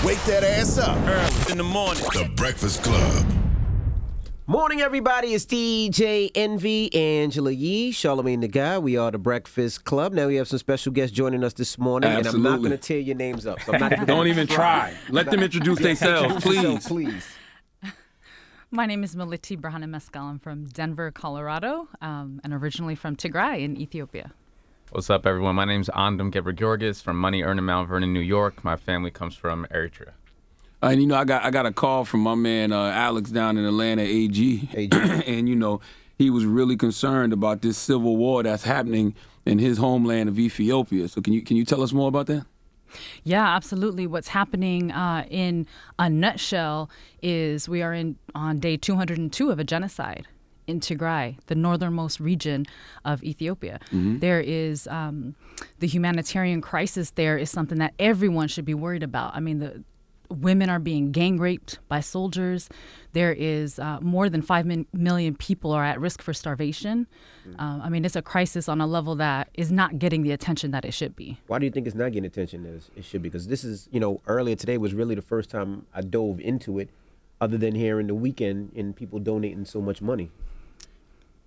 Wake that ass up. Early in the morning. The Breakfast Club. Morning, everybody. It's DJ Envy, Angela Yee, Charlamagne the Guy. We are the Breakfast Club. Now we have some special guests joining us this morning, Absolutely. and I'm not going to tear your names up. So I'm not even Don't even try. Let them introduce themselves, please. Please. My name is Millete Birhanemaskel. I'm from Denver, Colorado, and originally from Tigray in Ethiopia. What's up, everyone? My name's Andom, Ghebreghiorgis from Money Earning Mount Vernon, New York. My family comes from Eritrea. And I got a call from my man Alex down in Atlanta, AG. And he was really concerned about this civil war that's happening in his homeland of Ethiopia. So can you tell us more about that? Yeah, absolutely. What's happening in a nutshell is we are on day 202 of a genocide in Tigray, the northernmost region of Ethiopia. Mm-hmm. There is the humanitarian crisis there is something that everyone should be worried about. I mean, the women are being gang raped by soldiers. There is more than 5 million people are at risk for starvation. I mean, it's a crisis on a level that is not getting the attention that it should be. Why do you think it's not getting attention as it should be? Because this is, earlier today was really the first time I dove into it, other than here in the weekend and people donating so much money.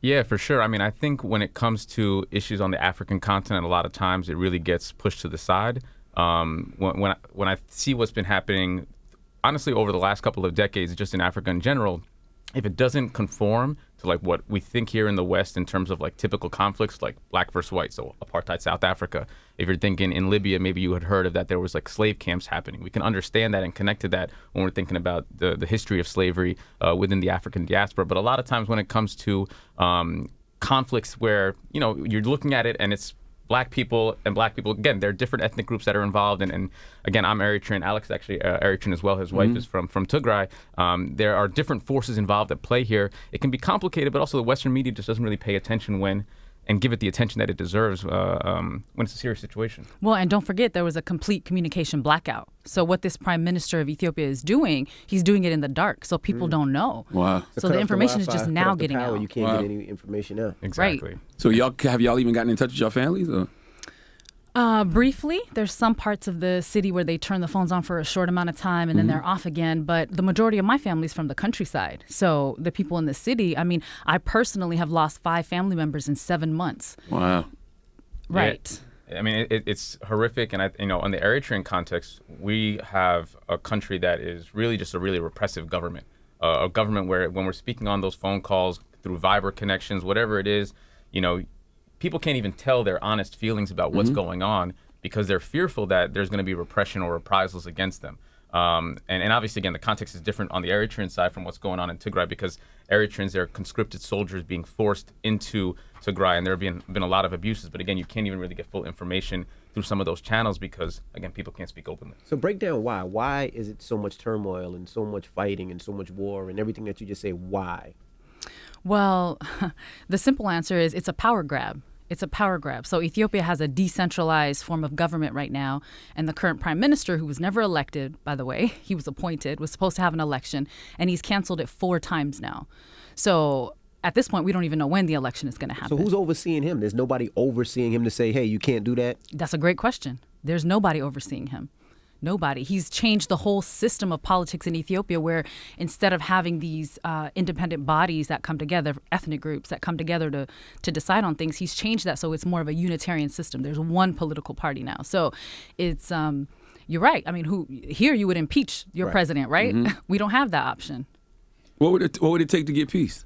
Yeah, for sure. I mean, I think when it comes to issues on the African continent, a lot of times it really gets pushed to the side. When I see what's been happening, honestly, over the last couple of decades, just in Africa in general, if it doesn't conform to like what we think here in the West in terms of like typical conflicts like black versus white, so apartheid South Africa. If you're thinking in Libya, maybe you had heard of that there was like slave camps happening. We can understand that and connect to that when we're thinking about the history of slavery within the African diaspora. But a lot of times when it comes to conflicts where, you're looking at it and it's black people, again, there are different ethnic groups that are involved. And again, I'm Eritrean. Alex is actually Eritrean as well. His wife is from Tigray. There are different forces involved at play here. It can be complicated, but also the Western media just doesn't really pay attention and give it the attention that it deserves when it's a serious situation. Well, and don't forget, there was a complete communication blackout. So what this prime minister of Ethiopia is doing, he's doing it in the dark, so people don't know. Wow. So the information is just now getting out. You can't get any information out. Exactly. Right. So have y'all even gotten in touch with your families? Or? Briefly, there's some parts of the city where they turn the phones on for a short amount of time and then they're off again. But the majority of my family is from the countryside. So the people in the city, I mean, I personally have lost 5 family members in 7 months. Wow. Right. Yeah, I mean, it's horrific. And, in the Eritrean context, we have a country that is really just a really repressive government, a government where when we're speaking on those phone calls through Viber connections, whatever it is, people can't even tell their honest feelings about what's going on because they're fearful that there's going to be repression or reprisals against them. And obviously, again, the context is different on the Eritrean side from what's going on in Tigray because Eritreans, they're conscripted soldiers being forced into Tigray, and there have been a lot of abuses. But again, you can't even really get full information through some of those channels because, again, people can't speak openly. So break down why. Why is it so much turmoil and so much fighting and so much war and everything that you just say? Why? Well, the simple answer is it's a power grab. It's a power grab. So Ethiopia has a decentralized form of government right now. And the current prime minister, who was never elected, by the way, he was appointed, was supposed to have an election, and he's canceled it 4 times now. So at this point, we don't even know when the election is going to happen. So who's overseeing him? There's nobody overseeing him to say, hey, you can't do that? That's a great question. There's nobody overseeing him. Nobody. He's changed the whole system of politics in Ethiopia where instead of having these independent bodies that come together, ethnic groups that come together to decide on things, he's changed that so it's more of a unitarian system. There's one political party now. So it's, you're right. I mean, here you would impeach your president, right? Mm-hmm. We don't have that option. What would it take to get peace?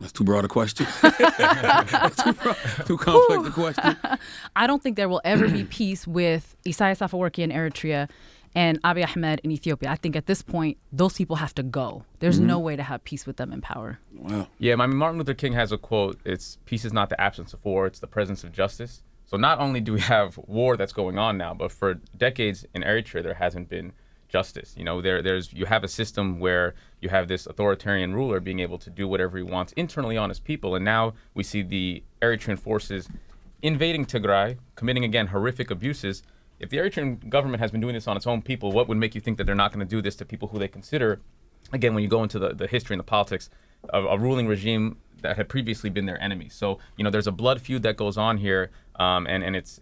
That's too broad a question. That's too complex a question. I don't think there will ever be peace with Isaias Afwerki in Eritrea and Abiy Ahmed in Ethiopia. I think at this point, those people have to go. There's no way to have peace with them in power. Wow. Yeah, I mean, Martin Luther King has a quote, it's peace is not the absence of war, it's the presence of justice. So not only do we have war that's going on now, but for decades in Eritrea, there hasn't been justice. You have a system where you have this authoritarian ruler being able to do whatever he wants internally on his people. And now we see the Eritrean forces invading Tigray, committing, again, horrific abuses. If the Eritrean government has been doing this on its own people, what would make you think that they're not going to do this to people who they consider, again, when you go into the history and the politics, a ruling regime that had previously been their enemy. So, there's a blood feud that goes on here. And it's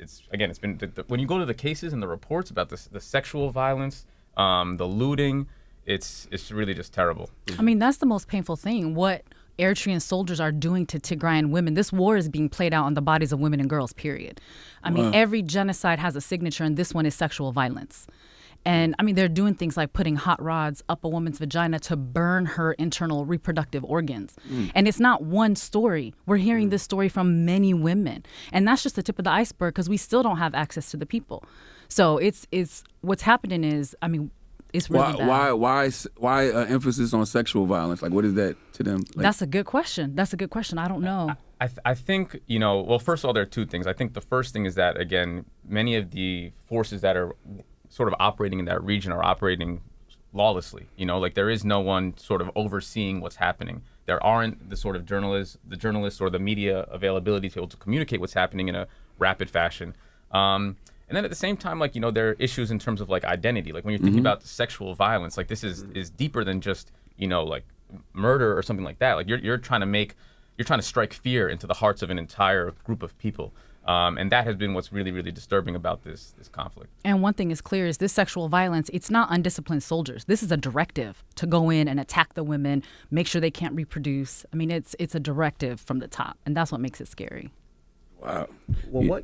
been, when you go to the cases and the reports about the sexual violence, the looting, it's really just terrible. I mean, that's the most painful thing. What Eritrean soldiers are doing to Tigrayan women. This war is being played out on the bodies of women and girls, period. I mean, every genocide has a signature, and this one is sexual violence. And I mean, they're doing things like putting hot rods up a woman's vagina to burn her internal reproductive organs. And it's not one story. We're hearing this story from many women. And that's just the tip of the iceberg, because we still don't have access to the people. So it's what's happening is, I mean, it's really bad. Why emphasis on sexual violence? Like, what is that to them? Like, that's a good question. I don't know. I think, well, first of all, there are two things. I think the first thing is that, again, many of the forces that are sort of operating in that region are operating lawlessly. Like, there is no one sort of overseeing what's happening. There aren't the sort of journalists or the media availability to be able to communicate what's happening in a rapid fashion. And then at the same time, like, there are issues in terms of like identity. Like, when you're thinking about sexual violence, like, this is deeper than just, like murder or something like that. Like, you're trying to strike fear into the hearts of an entire group of people. And that has been what's really, really disturbing about this conflict. And one thing is clear is this sexual violence, it's not undisciplined soldiers. This is a directive to go in and attack the women, make sure they can't reproduce. I mean, it's a directive from the top, and that's what makes it scary. Wow. Well,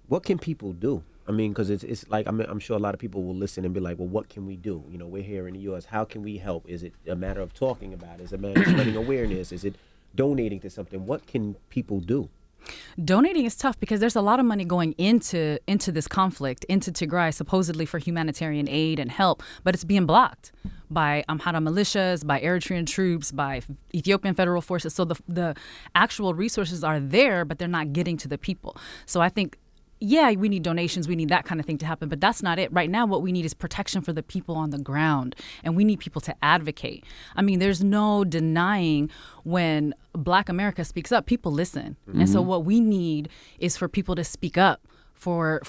what can people do? I mean, because it's like, I'm sure a lot of people will listen and be like, well, what can we do? We're here in the U.S. How can we help? Is it a matter of talking about it? Is it a matter of spreading awareness? Is it donating to something? What can people do? Donating is tough because there's a lot of money going into this conflict, into Tigray, supposedly for humanitarian aid and help, but it's being blocked by Amhara militias, by Eritrean troops, by Ethiopian federal forces. So the actual resources are there, but they're not getting to the people. So I think, yeah, we need donations, we need that kind of thing to happen, but that's not it. Right now, what we need is protection for the people on the ground, and we need people to advocate. I mean, there's no denying when Black America speaks up, people listen. And so what we need is for people to speak up for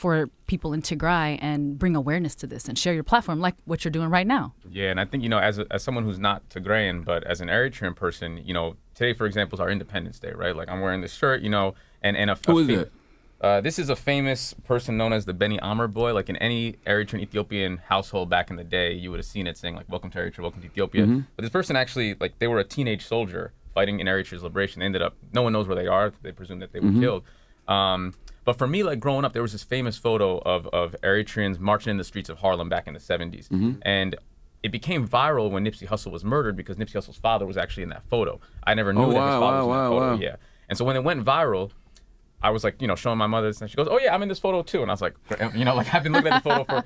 people in Tigray and bring awareness to this and share your platform like what you're doing right now. Yeah, and I think, as someone who's not Tigrayan, but as an Eritrean person, today, for example, is our Independence Day, right? Like, I'm wearing this shirt, and who is it? This is a famous person known as the Beni Amr boy. Like, in any Eritrean Ethiopian household back in the day, you would have seen it saying, like, welcome to Eritrea, welcome to Ethiopia. But this person actually, like, they were a teenage soldier fighting in Eritrea's liberation. They ended up, no one knows where they are. They presume that they were killed. But for me, like, growing up, there was this famous photo of Eritreans marching in the streets of Harlem back in the 70s. And it became viral when Nipsey Hussle was murdered because Nipsey Hussle's father was actually in that photo. I never knew that his father was in that photo. Wow. Yeah. And so when it went viral, I was like, showing my mother this, and she goes, "Oh yeah, I'm in this photo too." And I was like, like, I've been looking at the photo for,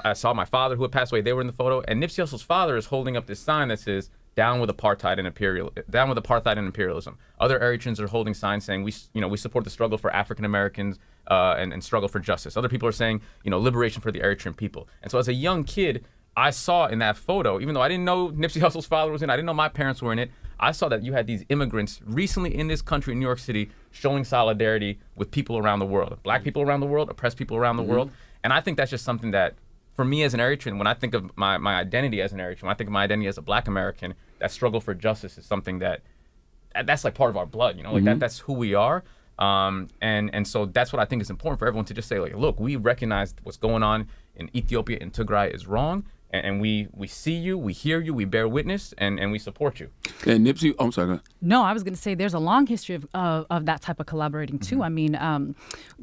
I saw my father who had passed away. They were in the photo, and Nipsey Hussle's father is holding up this sign that says, "Down with apartheid and imperialism." Other Eritreans are holding signs saying, we support the struggle for African Americans and struggle for justice. Other people are saying, liberation for the Eritrean people. And so as a young kid, I saw in that photo, even though I didn't know Nipsey Hussle's father was in it, I didn't know my parents were in it, I saw that you had these immigrants recently in this country, in New York City, showing solidarity with people around the world, Black people around the world, oppressed people around the world. And I think that's just something that, for me as an Eritrean, when I think of my identity as an Eritrean, when I think of my identity as a Black American, that struggle for justice is something that's like part of our blood, like that's who we are. And so that's what I think is important for everyone to just say, like, look, we recognize what's going on in Ethiopia and Tigray is wrong. And we see you, we hear you, we bear witness, and we support you. And Nipsey, I'm sorry, go ahead. No, I was going to say there's a long history of that type of collaborating too. I mean,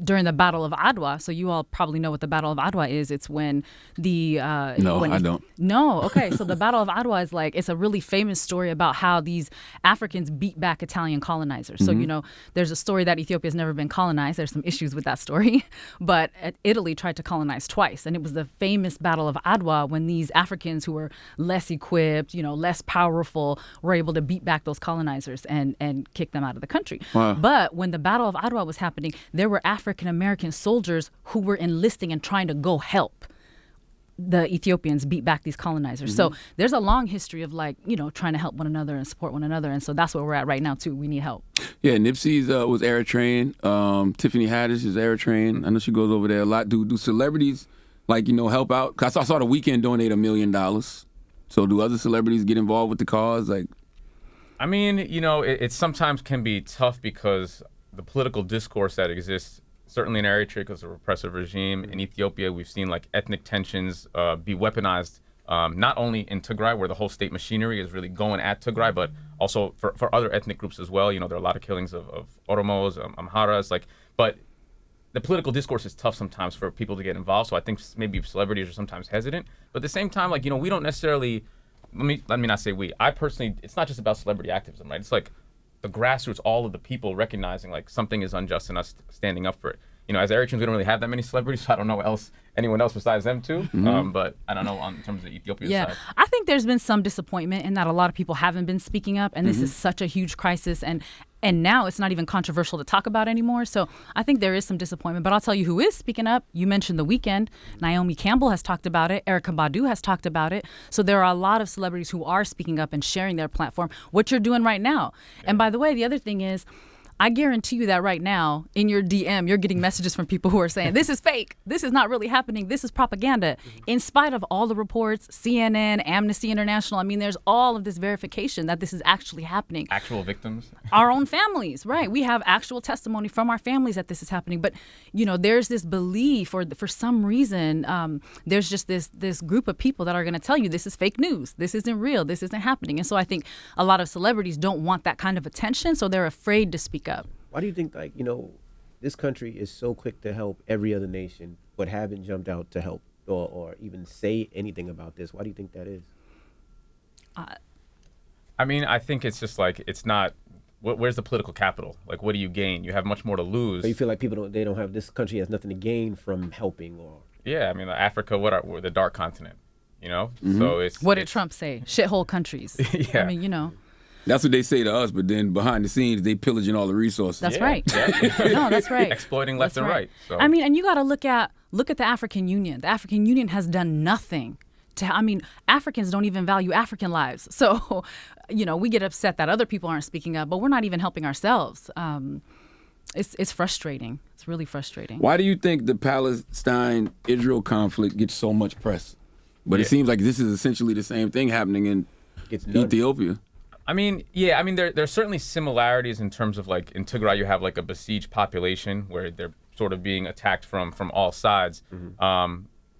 during the Battle of Adwa, so you all probably know what the Battle of Adwa is. It's when the No, I don't. No, okay. So the Battle of Adwa is it's a really famous story about how these Africans beat back Italian colonizers. So there's a story that Ethiopia's never been colonized. There's some issues with that story, but Italy tried to colonize twice, and it was the famous Battle of Adwa when these Africans who were less equipped, less powerful, were able to beat back those colonizers and kick them out of the country. Wow. But when the Battle of Adwa was happening, there were African American soldiers who were enlisting and trying to go help the Ethiopians beat back these colonizers. So there's a long history of trying to help one another and support one another. And so that's where we're at right now too. We need help. Yeah, Nipsey's was Eritrean. Tiffany Haddish is Eritrean. I know she goes over there a lot. Do celebrities help out? Cause I saw The Weeknd donate $1 million. So do other celebrities get involved with the cause? I mean, it sometimes can be tough because the political discourse that exists, certainly in Eritrea because of a repressive regime, in Ethiopia, we've seen like ethnic tensions be weaponized, not only in Tigray, where the whole state machinery is really going at Tigray, but also for other ethnic groups as well. There are a lot of killings of Oromos, Amharas, but the political discourse is tough sometimes for people to get involved. So I think maybe celebrities are sometimes hesitant. But at the same time, we don't necessarily, let me not say we. I personally, it's not just about celebrity activism, right? It's like the grassroots, all of the people recognizing like something is unjust and us standing up for it. As Eritreans, we don't really have that many celebrities, so I don't know anyone else besides them too. But I don't know in terms of Ethiopia's side. I think there's been some disappointment in that a lot of people haven't been speaking up, and this is such a huge crisis, and now it's not even controversial to talk about anymore. So I think there is some disappointment. But I'll tell you who is speaking up. You mentioned The Weeknd. Naomi Campbell has talked about it. Erykah Badu has talked about it. So there are a lot of celebrities who are speaking up and sharing their platform, what you're doing right now. Yeah. And by the way, the other thing is, I guarantee you that right now in your DM, you're getting messages from people who are saying, this is fake. This is not really happening. This is propaganda. In spite of all the reports, CNN, Amnesty International, there's all of this verification that this is actually happening. Actual victims? Our own families, right. We have actual testimony from our families that this is happening. But, there's this belief, or for some reason, there's just this group of people that are going to tell you this is fake news. This isn't real. This isn't happening. And so I think a lot of celebrities don't want that kind of attention, so they're afraid to speak up. Why do you think, this country is so quick to help every other nation, but haven't jumped out to help or even say anything about this? Why do you think that is? I think it's just it's not. Where's the political capital? What do you gain? You have much more to lose. So you feel like people don't have, this country has nothing to gain from helping, or? Yeah, Africa, we're the dark continent, So what did Trump say? Shithole countries. Yeah. That's what they say to us, but then behind the scenes, they pillaging all the resources. That's right. No, that's right. Exploiting left and right. So. And you got to look at the African Union. The African Union has done nothing to, Africans don't even value African lives. So, we get upset that other people aren't speaking up, but we're not even helping ourselves. It's frustrating. It's really frustrating. Why do you think the Palestine-Israel conflict gets so much press? But it seems like this is essentially the same thing happening in Ethiopia. There's certainly similarities in terms of in Tigray you have a besieged population where they're sort of being attacked from all sides.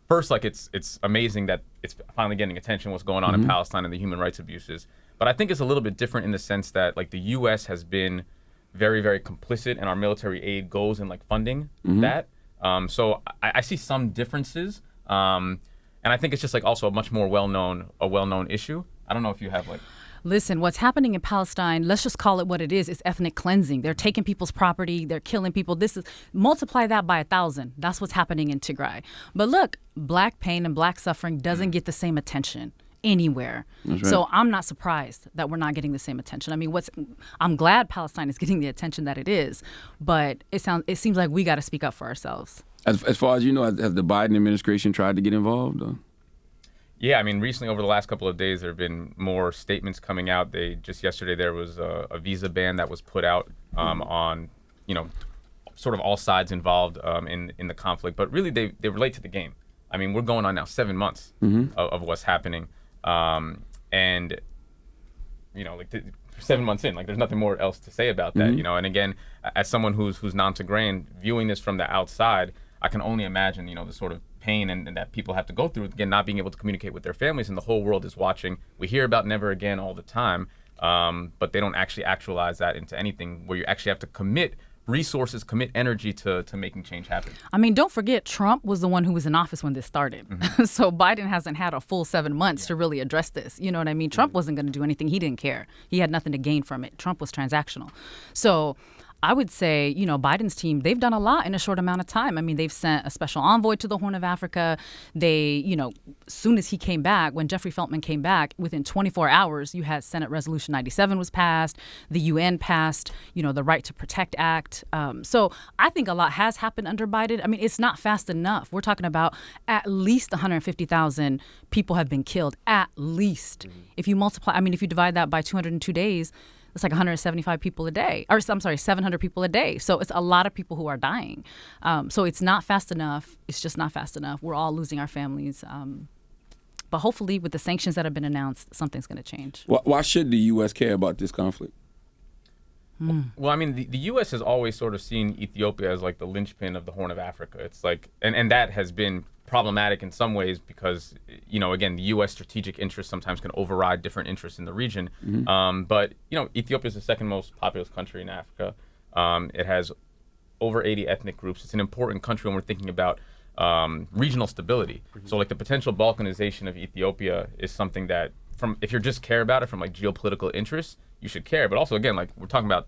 First, it's amazing that it's finally getting attention what's going on in Palestine and the human rights abuses. But I think it's a little bit different in the sense that the U.S. has been very, very complicit, and our military aid goes in funding that. So I see some differences, and I think it's just also a much more well-known issue. I don't know if you have Listen, what's happening in Palestine, let's just call it what it is. It's ethnic cleansing. They're taking people's property. They're killing people. Multiply that by 1,000. That's what's happening in Tigray. But look, black pain and black suffering doesn't get the same attention anywhere. That's right. So I'm not surprised that we're not getting the same attention. I'm glad Palestine is getting the attention that it is, but it seems like we got to speak up for ourselves. As far as you know, has the Biden administration tried to get involved? Or? Yeah, recently over the last couple of days, there have been more statements coming out. Just yesterday there was a visa ban that was put out on, sort of all sides involved in the conflict. But really, they relate to the game. We're going on now 7 months of what's happening, and 7 months in, there's nothing more else to say about that. And again, as someone who's non-Tigrayan, viewing this from the outside, I can only imagine the sort of pain and that people have to go through, again, not being able to communicate with their families, and the whole world is watching. We hear about never again all the time, but they don't actually actualize that into anything where you actually have to commit resources, commit energy to making change happen. Don't forget, Trump was the one who was in office when this started. So Biden hasn't had a full 7 months to really address this. You know what I mean? Trump wasn't going to do anything. He didn't care. He had nothing to gain from it. Trump was transactional. So I would say, Biden's team, they've done a lot in a short amount of time. They've sent a special envoy to the Horn of Africa. They, as soon as he came back, when Jeffrey Feltman came back, within 24 hours, you had Senate Resolution 97 was passed. The UN passed, the Right to Protect Act. So I think a lot has happened under Biden. It's not fast enough. We're talking about at least 150,000 people have been killed, at least. If you multiply, if you divide that by 202 days, it's 175 people a day, or 700 people a day. So it's a lot of people who are dying. So it's not fast enough. It's just not fast enough. We're all losing our families. But hopefully, with the sanctions that have been announced, something's going to change. Why should the U.S. care about this conflict? Well, I mean, the U.S. has always sort of seen Ethiopia as like the linchpin of the Horn of Africa. It's like, and that has been problematic in some ways because, again, the U.S. strategic interests sometimes can override different interests in the region. But, Ethiopia is the second most populous country in Africa. It has over 80 ethnic groups. It's an important country when we're thinking about regional stability. So, like, the potential balkanization of Ethiopia is something that, if you just care about it from like geopolitical interests, you should care. But also, again, like we're talking about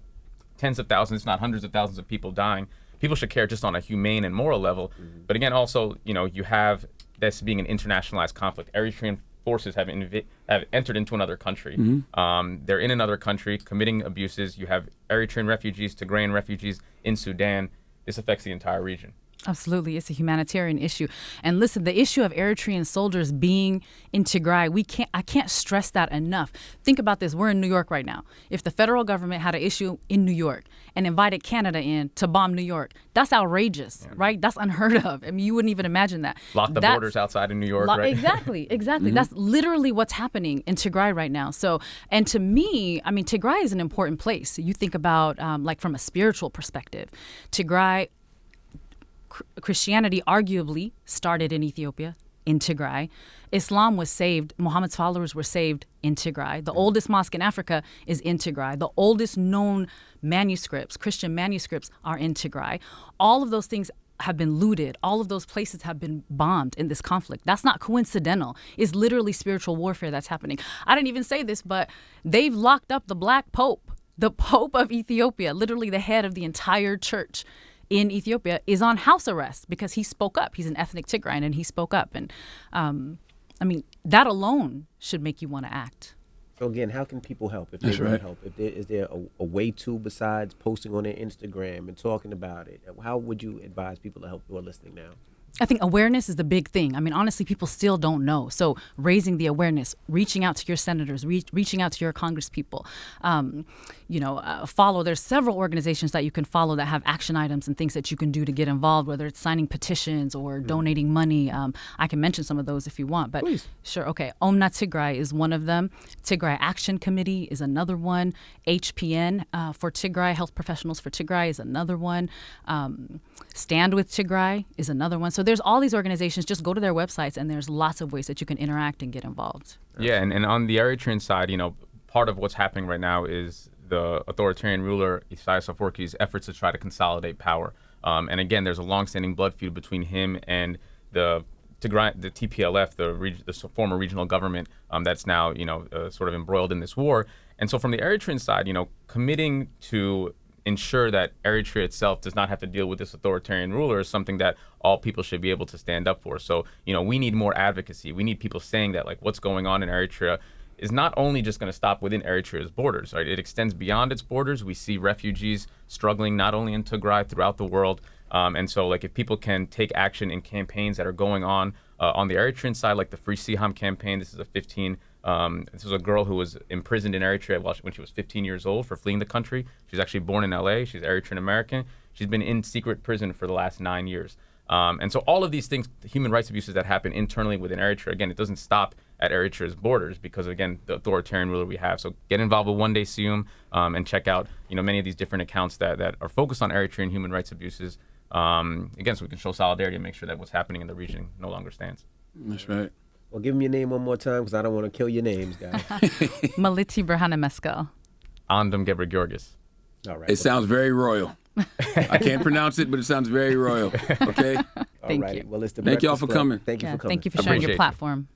tens of thousands, not hundreds of thousands of people dying. People should care just on a humane and moral level. But again, also, you have this being an internationalized conflict. Eritrean forces have entered into another country. They're in another country committing abuses. You have Eritrean refugees, Tigrayan refugees in Sudan. This affects the entire region. Absolutely. It's a humanitarian issue. And listen, the issue of Eritrean soldiers being in Tigray, I can't stress that enough. Think about this. We're in New York right now. If the federal government had an issue in New York and invited Canada in to bomb New York, that's outrageous, right? That's unheard of. I mean, you wouldn't even imagine that. Lock the borders outside of New York, right? Exactly. That's literally what's happening in Tigray right now. So, and to me, I mean, Tigray is an important place. You think about, like, from a spiritual perspective, Tigray, Christianity arguably started in Ethiopia, in Tigray. Islam was saved, Muhammad's followers were saved in Tigray. The oldest mosque in Africa is in Tigray. The oldest known manuscripts, Christian manuscripts, are in Tigray. All of those things have been looted. All of those places have been bombed in this conflict. That's not coincidental. It's literally spiritual warfare that's happening. I didn't even say this, but they've locked up the Black Pope, the Pope of Ethiopia, literally the head of the entire church in Ethiopia, is on house arrest because he spoke up. He's an ethnic Tigrayan and he spoke up. And I mean, that alone should make you want to act. So again, how can people help if they want help? Is there a way to, besides posting on their Instagram and talking about it? How would you advise people to help who are listening now? I think awareness is the big thing. I mean, honestly, people still don't know. So raising the awareness, reaching out to your senators, reaching out to your congresspeople, follow. There's several organizations that you can follow that have action items and things that you can do to get involved, whether it's signing petitions or donating money. I can mention some of those if you want. But please. Sure. Okay. Omna Tigray is one of them. Tigray Action Committee is another one. HPN for Tigray, Health Professionals for Tigray, is another one. Stand with Tigray is another one. So there's all these organizations. Just go to their websites, and there's lots of ways that you can interact and get involved. Yeah, and on the Eritrean side, part of what's happening right now is the authoritarian ruler Isaias Afwerki's efforts to try to consolidate power. And again, there's a long-standing blood feud between him and the Tigray, the TPLF, the former regional government that's now sort of embroiled in this war. And so from the Eritrean side, committing to ensure that Eritrea itself does not have to deal with this authoritarian ruler is something that all people should be able to stand up for. So, we need more advocacy. We need people saying that, like, what's going on in Eritrea is not only just going to stop within Eritrea's borders, right? It extends beyond its borders. We see refugees struggling not only in Tigray, throughout the world. And so, like, if people can take action in campaigns that are going on the Eritrean side, like the Free Siham campaign, this is a girl who was imprisoned in Eritrea when she was 15 years old for fleeing the country. She's actually born in LA. She's Eritrean American. She's been in secret prison for the last 9 years. And so all of these things, human rights abuses that happen internally within Eritrea, again, it doesn't stop at Eritrea's borders because, again, the authoritarian ruler we have. So get involved with One Day Siyum and check out, many of these different accounts that are focused on Eritrean human rights abuses. Again, so we can show solidarity and make sure that what's happening in the region no longer stands. That's right. Well, give me your name one more time because I don't want to kill your names, guys. Millete Birhanemaskel. Andom Ghebreghiorgis. All right. It sounds very royal. I can't pronounce it, but it sounds very royal. Okay? Thank you. Well, it's the Thank y'all Breakfast for Club. coming. Thank you for coming. Thank you for sharing your Appreciate you. platform.